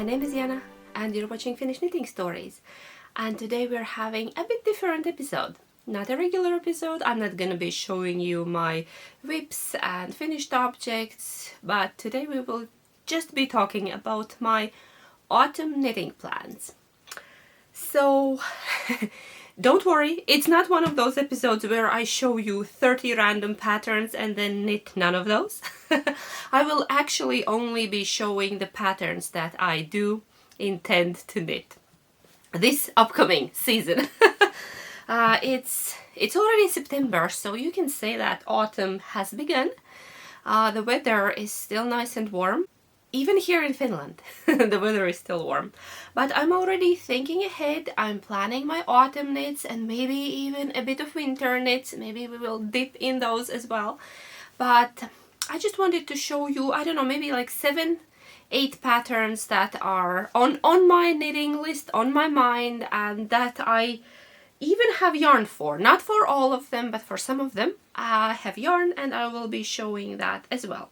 My name is Jana and you're watching Finnish Knitting Stories, and today we're having a bit different episode. Not a regular episode. I'm not gonna be showing you my whips and finished objects, but today we will just be talking about my autumn knitting plans. So don't worry, it's not one of those episodes where I show you 30 random patterns and then knit none of those. I will actually only be showing the patterns that I do intend to knit this upcoming season. It's already September, so you can say that autumn has begun. The weather is still nice and warm. Even here in Finland, the weather is still warm. But I'm already thinking ahead. I'm planning my autumn knits and maybe even a bit of winter knits. Maybe we will dip in those as well. But I just wanted to show you, I don't know, maybe like 7-8 patterns that are on my knitting list, on my mind, and that I even have yarn for. Not for all of them, but for some of them I have yarn, and I will be showing that as well.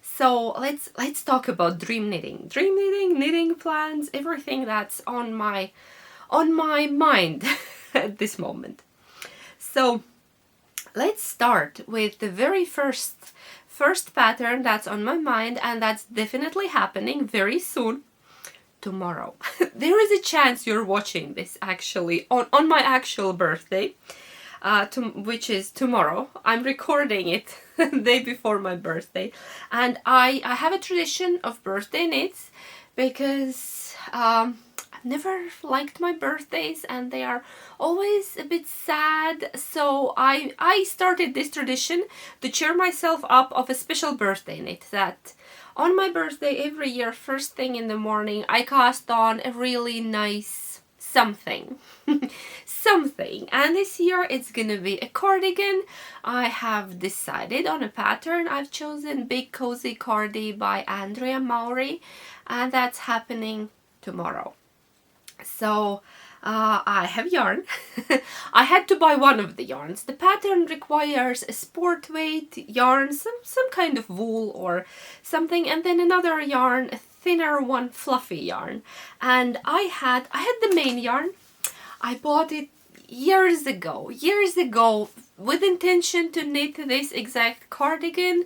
So let's talk about dream knitting, knitting plans, everything that's on my mind at this moment. So let's start with the very first pattern that's on my mind, and that's definitely happening very soon. Tomorrow. There is a chance you're watching this actually on my actual birthday, which is tomorrow. I'm recording it the day before my birthday, and I have a tradition of birthday knits because I've never liked my birthdays and they are always a bit sad, so I started this tradition to cheer myself up of a special birthday knit that on my birthday every year, first thing in the morning, I cast on a really nice something. Something. And this year it's gonna be a cardigan. I have decided on a pattern. I've chosen Big Cozy Cardi by Andrea Maury, and that's happening tomorrow. So I have yarn. I had to buy one of the yarns. The pattern requires a sport weight yarn, some kind of wool or something, and then another yarn, a thinner one, fluffy yarn. And I had the main yarn. I bought it years ago with intention to knit this exact cardigan,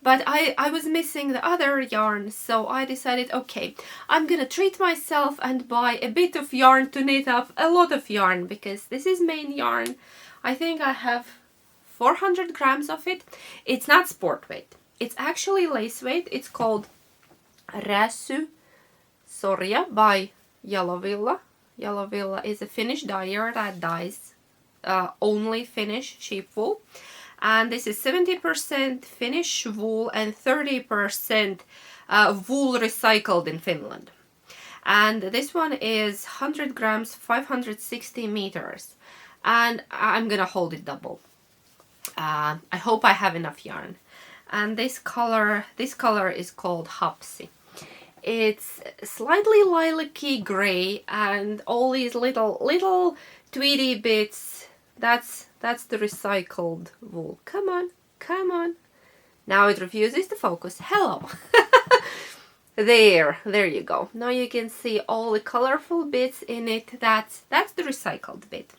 but I was missing the other yarn, so I decided, okay, I'm gonna treat myself and buy a bit of yarn to knit up a lot of yarn, because this is main yarn. I think I have 400 grams of it. It's not sport weight. It's actually lace weight. It's called Räsy Sorja by Jalovilla. Jalovilla is a Finnish dyer that dyes only Finnish sheep wool. And this is 70% Finnish wool and 30% wool recycled in Finland. And this one is 100 grams, 560 meters. And I'm gonna hold it double. I hope I have enough yarn. And this color is called Hapsi. It's slightly lilac-y gray and all these little tweedy bits. That's the recycled wool. Come on. Now it refuses to focus. Hello. There you go. Now you can see all the colorful bits in it. That's the recycled bit.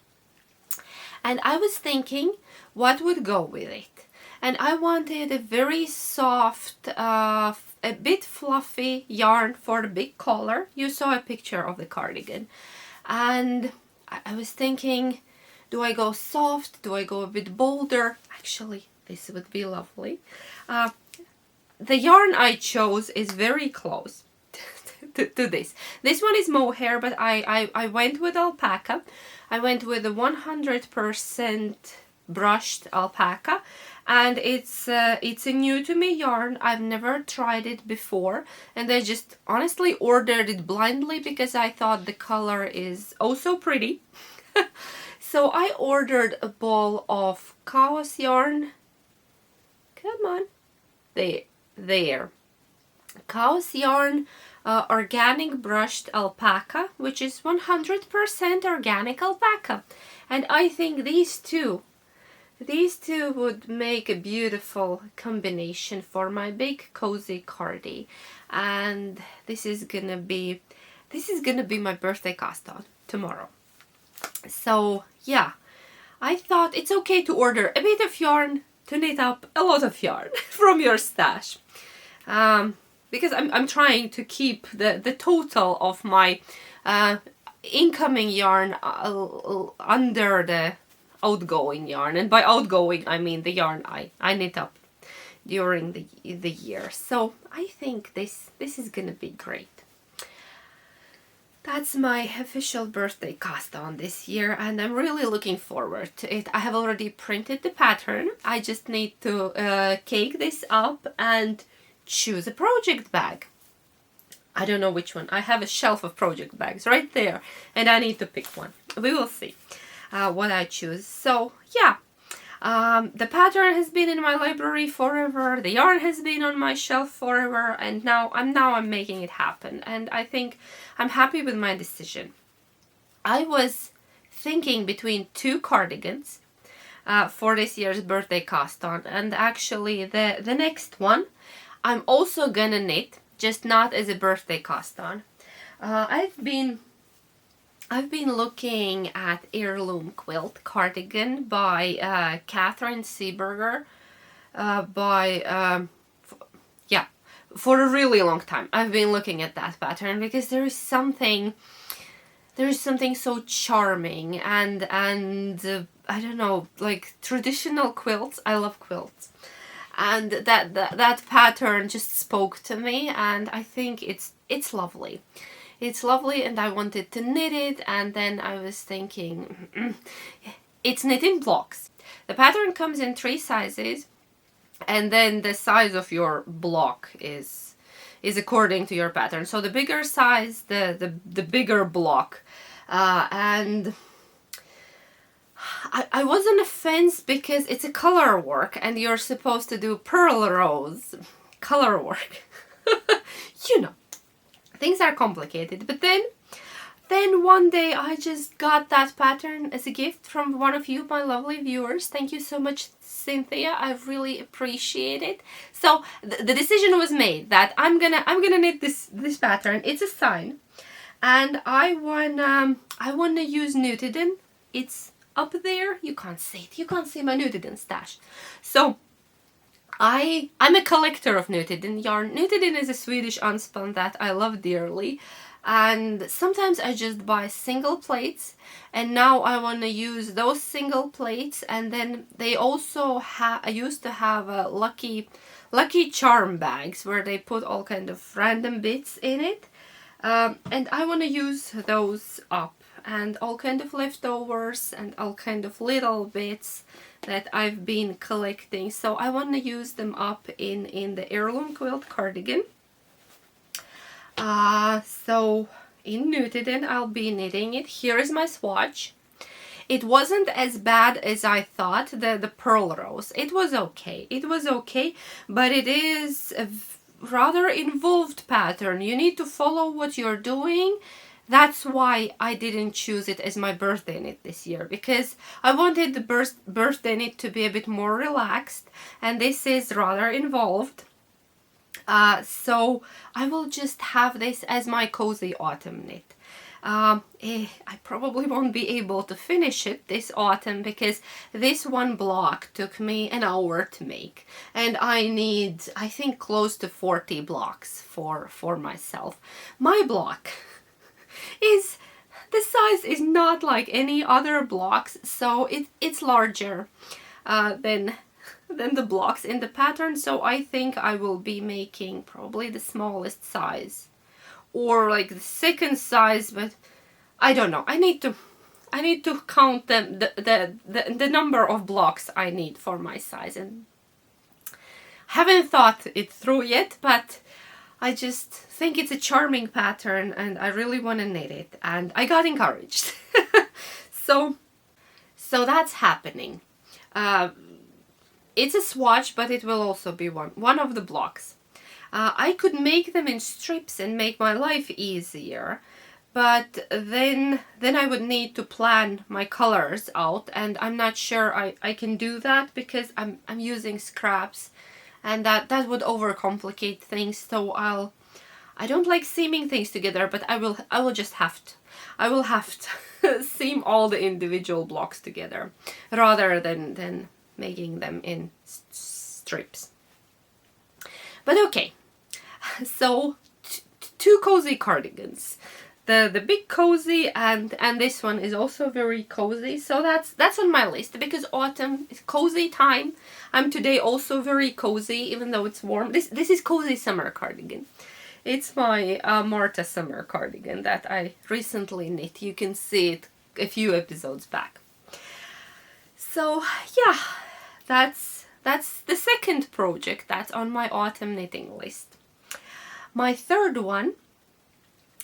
And I was thinking what would go with it. And I wanted a very soft, a bit fluffy yarn for the big collar. You saw a picture of the cardigan. And I was thinking, do I go soft? Do I go a bit bolder? Actually, this would be lovely. The yarn I chose is very close to this. This one is mohair, but I went with alpaca. I went with a 100% brushed alpaca, and it's a new to me yarn. I've never tried it before, and I just honestly ordered it blindly because I thought the color is oh so pretty. So I ordered a ball of Cow's yarn. Come on. There. Cow's yarn, organic brushed alpaca, which is 100% organic alpaca. And I think these two These two would make a beautiful combination for my big Cozy Cardi, and this is gonna be my birthday cast on tomorrow. So yeah, I thought it's okay to order a bit of yarn to knit up a lot of yarn from your stash, because I'm trying to keep the total of my incoming yarn under the outgoing yarn, and by outgoing I mean the yarn I knit up during the year. So I think this is gonna be great. That's my official birthday cast on this year, and I'm really looking forward to it. I have already printed the pattern. I just need to cake this up and choose a project bag. I don't know which one. I have a shelf of project bags right there, and I need to pick one. We will see what I choose. So yeah, the pattern has been in my library forever. The yarn has been on my shelf forever, and now I'm making it happen. And I think I'm happy with my decision. I was thinking between two cardigans for this year's birthday cast on, and actually the next one I'm also gonna knit, just not as a birthday cast on. I've been looking at Heirloom Quilt Cardigan by Catherine Seeberger, for a really long time. I've been looking at that pattern because there is something so charming and I don't know, like traditional quilts. I love quilts, and that pattern just spoke to me, and I think it's lovely. It's lovely, and I wanted to knit it, and then I was thinking, it's knit in blocks. The pattern comes in 3 sizes, and then the size of your block is according to your pattern. So the bigger size, the bigger block, and I was on the fence because it's a color work, and you're supposed to do purl rows, color work. You know. Things are complicated, but then one day I just got that pattern as a gift from one of you, my lovely viewers. Thank you so much, Cynthia. I really appreciate it. So the decision was made that I'm gonna knit this pattern. It's a sign, and I wanna use Nutiden. It's up there. You can't see it. You can't see my Nutiden stash. So I'm a collector of Nutiden yarn. Nutiden is a Swedish unspun that I love dearly, and sometimes I just buy single plates, and now I want to use those single plates. And then they also I used to have a lucky charm bags where they put all kind of random bits in it, and I want to use those up, and all kind of leftovers and all kind of little bits that I've been collecting. So I want to use them up in the Heirloom Quilt Cardigan. So in Nutiden I'll be knitting it. Here is my swatch. It wasn't as bad as I thought, the purl rows. It was okay. It was okay, but it is a rather involved pattern. You need to follow what you're doing. That's why I didn't choose it as my birthday knit this year, because I wanted the birthday knit to be a bit more relaxed, and this is rather involved. So I will just have this as my cozy autumn knit. I probably won't be able to finish it this autumn because this one block took me an hour to make, and I need, I think, close to 40 blocks for myself. My block the size is not like any other blocks, so it's larger than the blocks in the pattern. So I think I will be making probably the smallest size, or like the second size, but I don't know. I need to count them, the number of blocks I need for my size, and haven't thought it through yet, but I just think it's a charming pattern and I really want to knit it, and I got encouraged. So that's happening. It's a swatch, but it will also be one of the blocks. I could make them in strips and make my life easier, but then I would need to plan my colors out, and I'm not sure I can do that because I'm using scraps, and that would overcomplicate things. So I don't like seaming things together, but I will just have to. I will have to seam all the individual blocks together rather than making them in strips. But okay, so two cozy cardigans. The big cozy and this one is also very cozy, so that's on my list because autumn is cozy time. I'm today also very cozy even though it's warm. This is cozy summer cardigan. It's my Marta summer cardigan that I recently knit. You can see it a few episodes back. So yeah, that's the second project that's on my autumn knitting list. My third one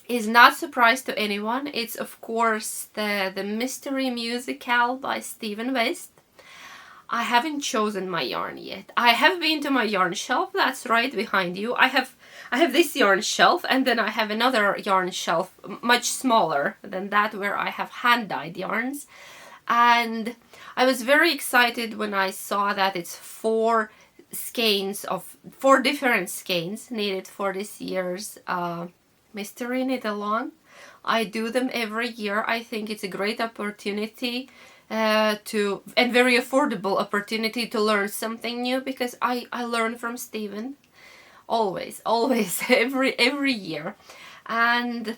is not a surprise to anyone. It's of course the mystery MusiKAL by Stephen West. I haven't chosen my yarn yet. I have been to my yarn shelf, that's right behind you. I have this yarn shelf, and then I have another yarn shelf much smaller than that where I have hand-dyed yarns. And I was very excited when I saw that it's four different skeins needed for this year's mystery knit along. I do them every year. I think it's a great opportunity and very affordable opportunity to learn something new, because I learn from Stephen always every year. And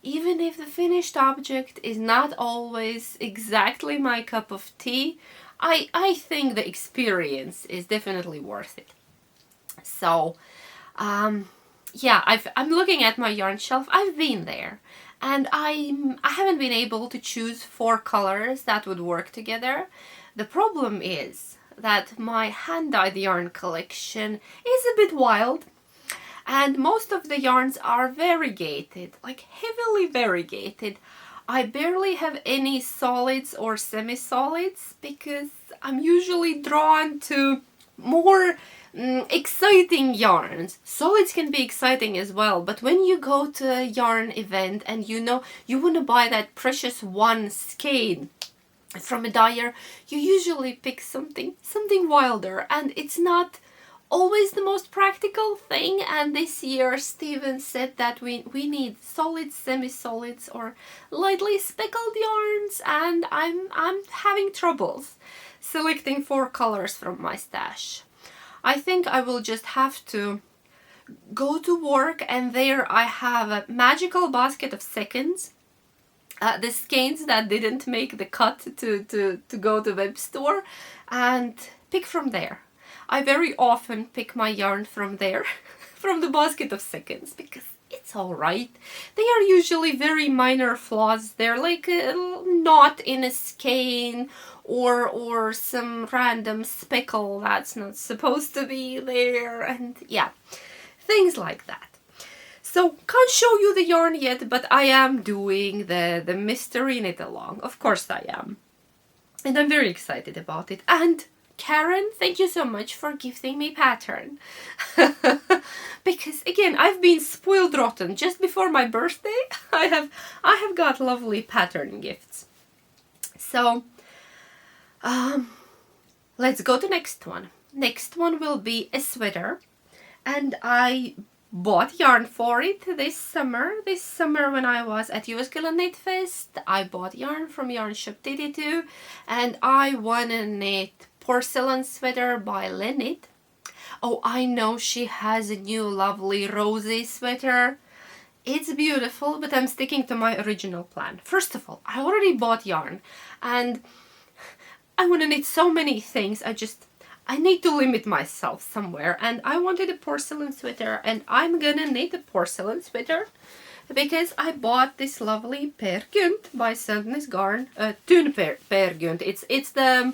even if the finished object is not always exactly my cup of tea, I think the experience is definitely worth it. So yeah, I'm looking at my yarn shelf. I've been there, and I haven't been able to choose 4 colors that would work together. The problem is that my hand-dyed yarn collection is a bit wild, and most of the yarns are variegated, like heavily variegated. I barely have any solids or semi-solids because I'm usually drawn to more exciting yarns. Solids can be exciting as well, but when you go to a yarn event and you know you want to buy that precious one skein from a dyer, you usually pick something wilder, and it's not always the most practical thing. And this year Stephen said that we need solids, semi-solids, or lightly speckled yarns, and I'm having troubles selecting 4 colors from my stash. I think I will just have to go to work, and there I have a magical basket of seconds. The skeins that didn't make the cut to go to web store, and pick from there. I very often pick my yarn from there, from the basket of seconds, because it's alright. They are usually very minor flaws. They're like a knot in a skein, or some random speckle that's not supposed to be there, and yeah, things like that. So can't show you the yarn yet, but I am doing the mystery knit along. Of course I am. And I'm very excited about it. And Karen, thank you so much for gifting me pattern. Because again, I've been spoiled rotten. Just before my birthday, I have got lovely pattern gifts. So let's go to next one. Next one will be a sweater, and I bought yarn for it this summer. This summer when I was at MusiKAL Knit Fest, I bought yarn from Yarn Shop 82, and I wanna knit Porcelain Sweater by Lennit. Oh, I know she has a new lovely rosy sweater. It's beautiful, but I'm sticking to my original plan. First of all, I already bought yarn, and I want to knit so many things. I need to limit myself somewhere, and I wanted a porcelain sweater, and I'm gonna knit a porcelain sweater because I bought this lovely Per Gynt by Sandnes Garn, Tun Per Gynt. It's the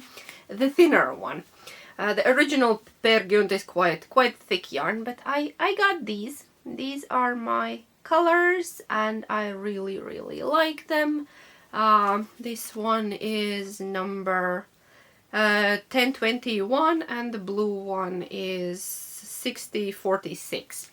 thinner one. The original Per Gynt is quite thick yarn, but I got these. These are my colors, and I really like them. This one is number 1021, and the blue one is 6046.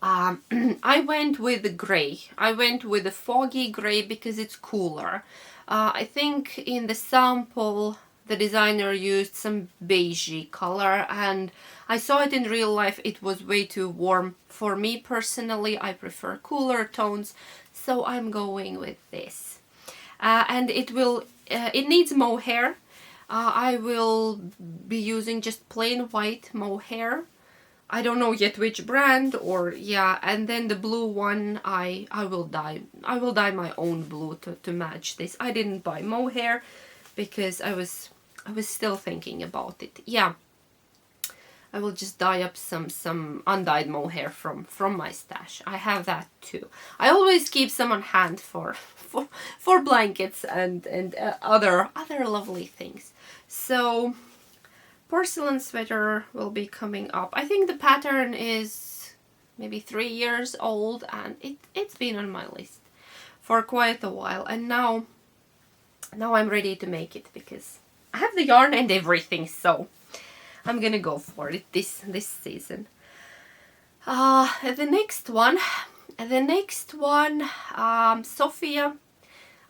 I went with the gray. I went with the foggy gray because it's cooler. I think in the sample the designer used some beigey color, and I saw it in real life. It was way too warm for me personally. I prefer cooler tones, so I'm going with this. And it needs mohair. I will be using just plain white mohair. I don't know yet which brand, or yeah, and then the blue one I will dye my own blue to match this. I didn't buy mohair because I was still thinking about it. Yeah, I will just dye up some undyed mohair from my stash. I have that too. I always keep some on hand for blankets and other lovely things. So Porcelain Sweater will be coming up. I think the pattern is maybe 3 years old, and it's been on my list for quite a while, and now I'm ready to make it because I have the yarn and everything, so I'm gonna go for it this season. The next one, Sophia,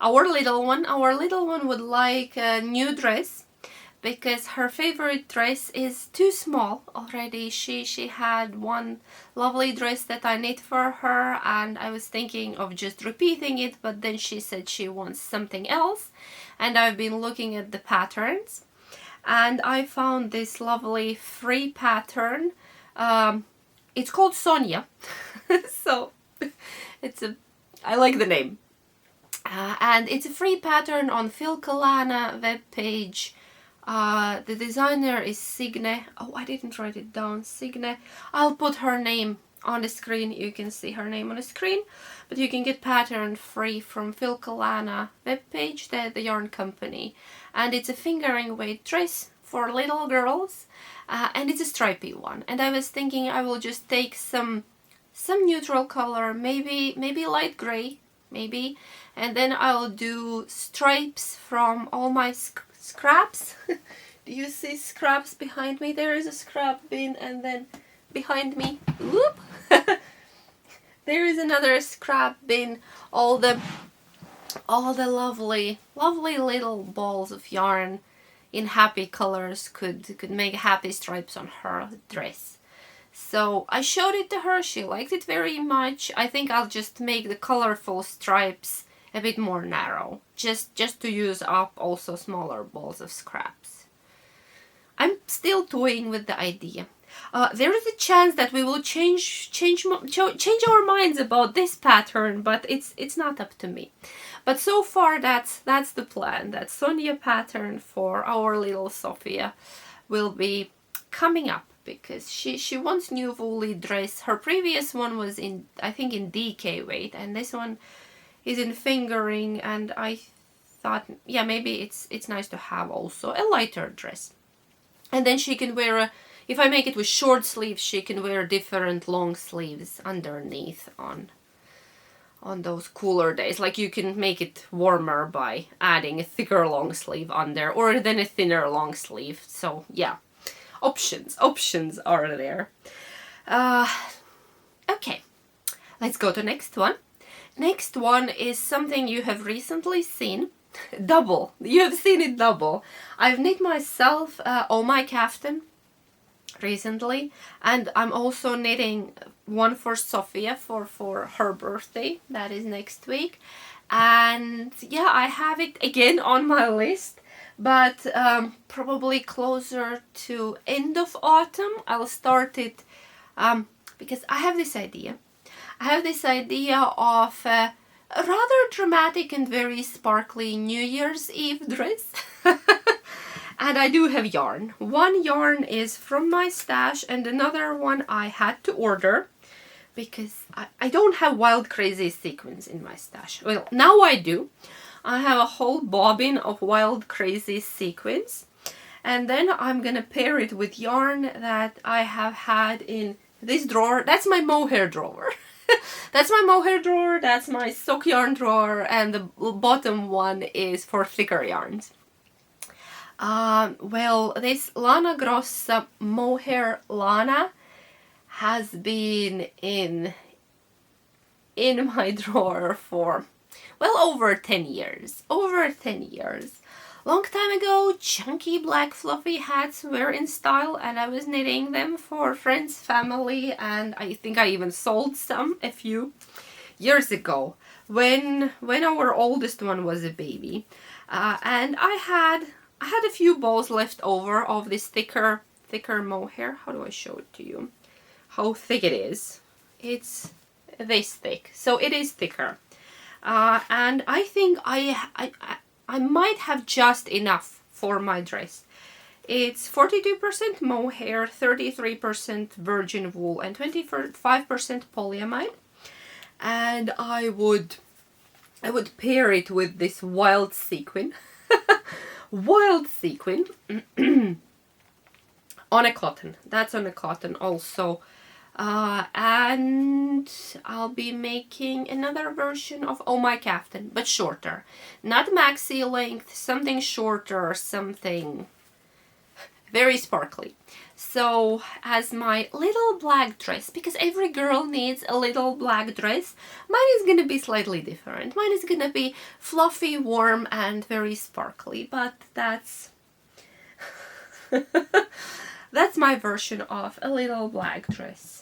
our little one would like a new dress because her favorite dress is too small already. She had one lovely dress that I knit for her, and I was thinking of just repeating it, but then she said she wants something else, and I've been looking at the patterns, and I found this lovely free pattern. It's called Sonja, so I like the name. And it's a free pattern on Filkalana webpage. The designer is Signe. Oh, I didn't write it down. Signe. I'll put her name on the screen. You can see her name on the screen. But you can get pattern free from Filkalana webpage, the yarn company. And it's a fingering weight dress for little girls. And it's a stripy one. And I was thinking I will just take some neutral color, maybe light gray, maybe. And then I'll do stripes from all my scraps. Do you see scraps behind me? There is a scrap bin, and then behind me, whoop, there is another scrap bin. All the lovely little balls of yarn in happy colors could make happy stripes on her dress. So I showed it to her. She liked it very much. I think I'll just make the colorful stripes a bit more narrow, just to use up also smaller balls of scraps. I'm still toying with the idea. There is a chance that we will change our minds about this pattern, but it's not up to me. But so far that's the plan. That Sonja pattern for our little Sophia will be coming up because she wants new woolly dress. Her previous one was I think in DK weight, and this one is in fingering, and I thought, yeah, maybe it's nice to have also a lighter dress. And then she can wear if I make it with short sleeves, she can wear different long sleeves underneath on those cooler days. Like you can make it warmer by adding a thicker long sleeve under, or then a thinner long sleeve. So yeah, options are there. Okay, let's go to next one. Next one is something you have recently seen. Double. You have seen it double. I've knit myself My Kaftan recently, and I'm also knitting one for Sophia for her birthday. That is next week. And yeah, I have it again on my list, but probably closer to end of autumn. I'll start it because I have this idea. Of a rather dramatic and very sparkly New Year's Eve dress. And I do have yarn. One yarn is from my stash, and another one I had to order because I don't have wild crazy sequins in my stash. Well, now I do. I have a whole bobbin of wild crazy sequins, and then I'm gonna pair it with yarn that I have had in this drawer. That's my mohair drawer. That's my mohair drawer, that's my sock yarn drawer, and the bottom one is for thicker yarns. Well, this Lana Grossa mohair Lana has been in my drawer for, well, over 10 years. Over 10 years. Long time ago, chunky black fluffy hats were in style, and I was knitting them for friends, family, and I think I even sold a few years ago when our oldest one was a baby. And I had a few balls left over of this thicker mohair. How do I show it to you? How thick it is? It's this thick, so it is thicker. And I think I might have just enough for my dress. It's 42% mohair, 33% virgin wool, and 25% polyamide. And I would pair it with this wild sequin, wild sequin on a cotton. That's on a cotton also. And I'll be making another version of My Kaftan, but shorter. Not maxi length, something shorter, something very sparkly. So as my little black dress, because every girl needs a little black dress, mine is gonna be slightly different. Mine is gonna be fluffy, warm, and very sparkly, but that's that's my version of a little black dress.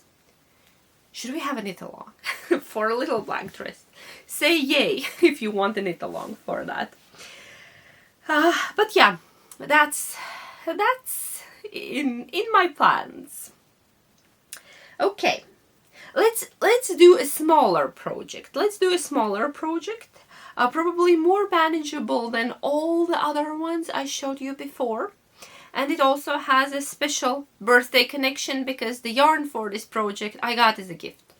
Should we have a knit along for a little black dress? Say yay if you want a knit along for that. But yeah, that's in my plans. Okay, let's do a smaller project. Let's do a smaller project, probably more manageable than all the other ones I showed you before. And it also has a special birthday connection because the yarn for this project I got as a gift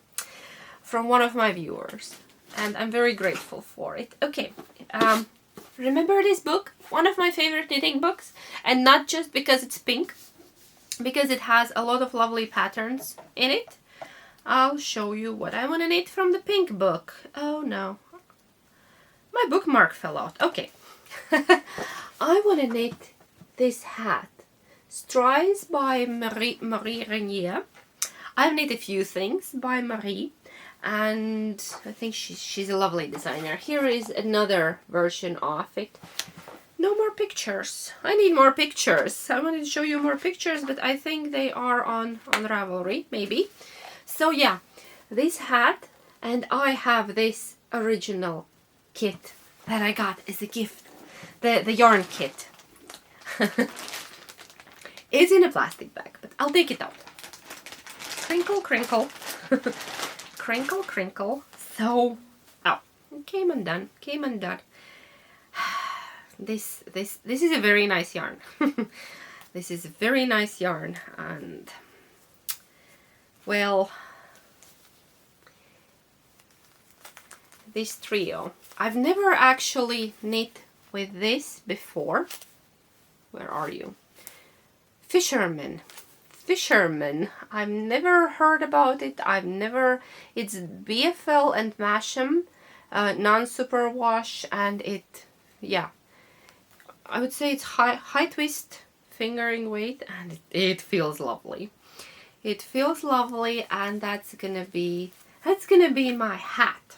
from one of my viewers. And I'm very grateful for it. Okay, remember this book? One of my favorite knitting books. And not just because it's pink, because it has a lot of lovely patterns in it. I'll show you what I want to knit from the pink book. Oh no, my bookmark fell out. Okay, I want to knit this hat, Stries by Marie Renier. I've knit a few things by Marie, and I think she's a lovely designer. Here is another version of it. No more pictures. I need more pictures. I wanted to show you more pictures, but I think they are on Ravelry, maybe. So yeah, this hat, and I have this original kit that I got as a gift, the yarn kit. It's in a plastic bag, but I'll take it out. Crinkle, crinkle. Crinkle, crinkle. So, oh, came undone. This is a very nice yarn. This is a very nice yarn, and well, this trio. I've never actually knit with this before. Where are you? Fisherman. I've never heard about it. It's BFL and Masham, non-superwash, and yeah, I would say it's high twist fingering weight, and it feels lovely. It feels lovely, and that's gonna be my hat.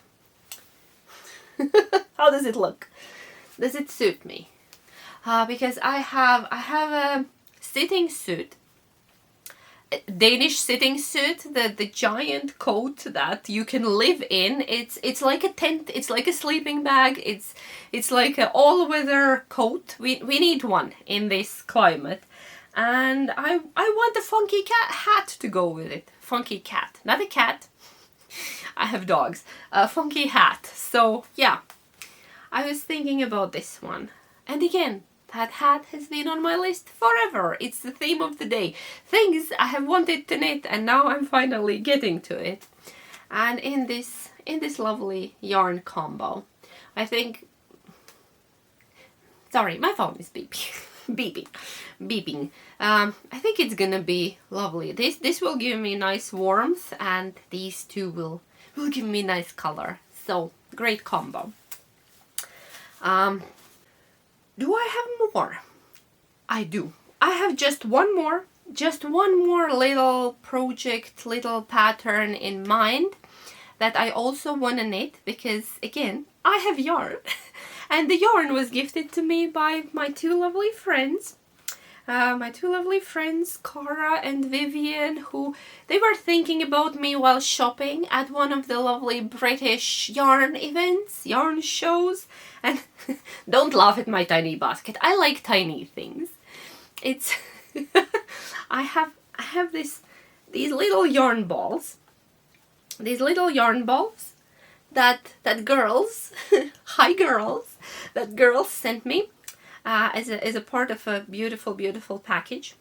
How does it look? Does it suit me? Because I have a sitting suit, a Danish sitting suit, the giant coat that you can live in. It's like a tent. It's like a sleeping bag. It's like an all-weather coat. We need one in this climate, and I want a funky hat to go with it. Funky cat, not a cat. I have dogs. A funky hat. So yeah, I was thinking about this one, and again, that hat has been on my list forever. It's the theme of the day. Things I have wanted to knit, and now I'm finally getting to it. And in this lovely yarn combo, I think. Sorry, my phone is beeping. I think it's gonna be lovely. This will give me nice warmth, and these two will give me nice color. So great combo. Do I have more? I do. I have just one more just one more little project, little pattern in mind that I also want to knit, because again, I have yarn and the yarn was gifted to me by my two lovely friends. Cara and Vivian, who they were thinking about me while shopping at one of the lovely British yarn events, yarn shows. And don't laugh at my tiny basket. I like tiny things. It's I have these little yarn balls. These little yarn balls that girls, hi girls, that girls sent me as a part of a beautiful package.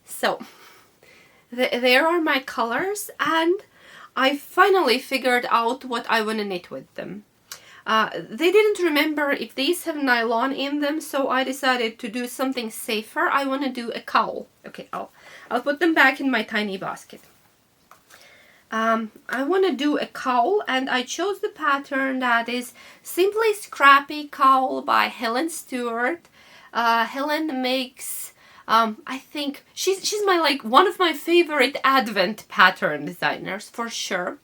So there are my colors, and I finally figured out what I want to knit with them. They didn't remember if these have nylon in them, so I decided to do something safer. I want to do a cowl. Okay, I'll put them back in my tiny basket. I want to do a cowl, and I chose the pattern that is simply Scrappy Cowl by Helen Stewart. Helen makes, I think she's my one of my favorite Advent pattern designers for sure.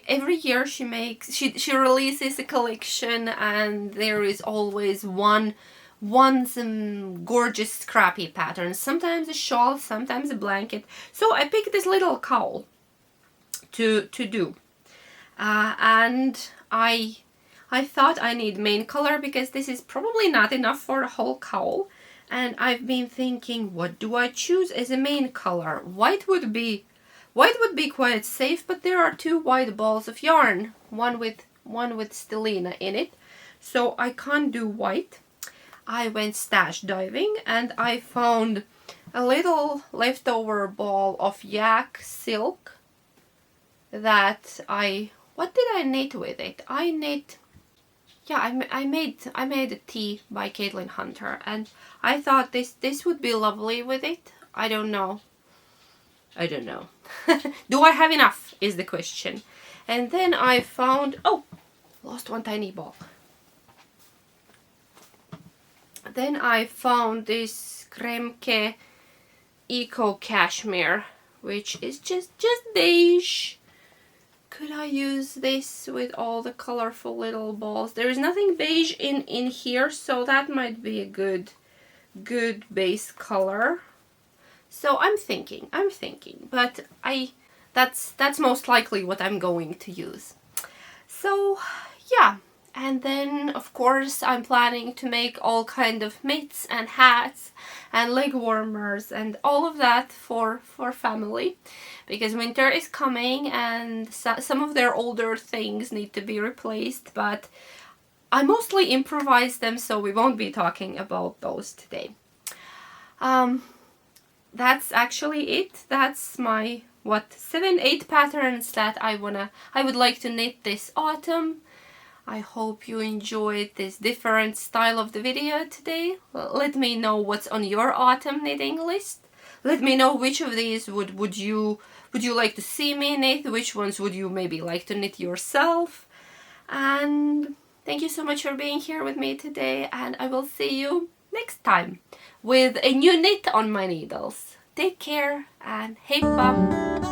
Every year she releases a collection, and there is always one some gorgeous scrappy pattern. Sometimes a shawl, sometimes a blanket. So I picked this little cowl to do, and I thought I need main color because this is probably not enough for a whole cowl, and I've been thinking, what do I choose as a main color? White would be quite safe, but there are two white balls of yarn, one with stellina in it, so I can't do white. I went stash diving and I found a little leftover ball of yak silk that what did I knit with it? I made a tee by Caitlin Hunter, and I thought this would be lovely with it. I don't know. Do I have enough is the question. And then I found, oh, lost one tiny ball. Then I found this Kremke Eco Cashmere, which is just beige. Could I use this with all the colorful little balls? There is nothing beige in here, so that might be a good base color. So I'm thinking, but that's most likely what I'm going to use. So yeah, and then of course I'm planning to make all kind of mitts and hats and leg warmers and all of that for family, because winter is coming and some of their older things need to be replaced, but I mostly improvise them, so we won't be talking about those today. That's actually it. That's my 7-8 patterns that I would like to knit this autumn. I hope you enjoyed this different style of the video today. Let me know what's on your autumn knitting list. Let me know which of these would you like to see me knit, which ones would you maybe like to knit yourself. And thank you so much for being here with me today, and I will see you next time with a new knit on my needles. Take care and hey bum!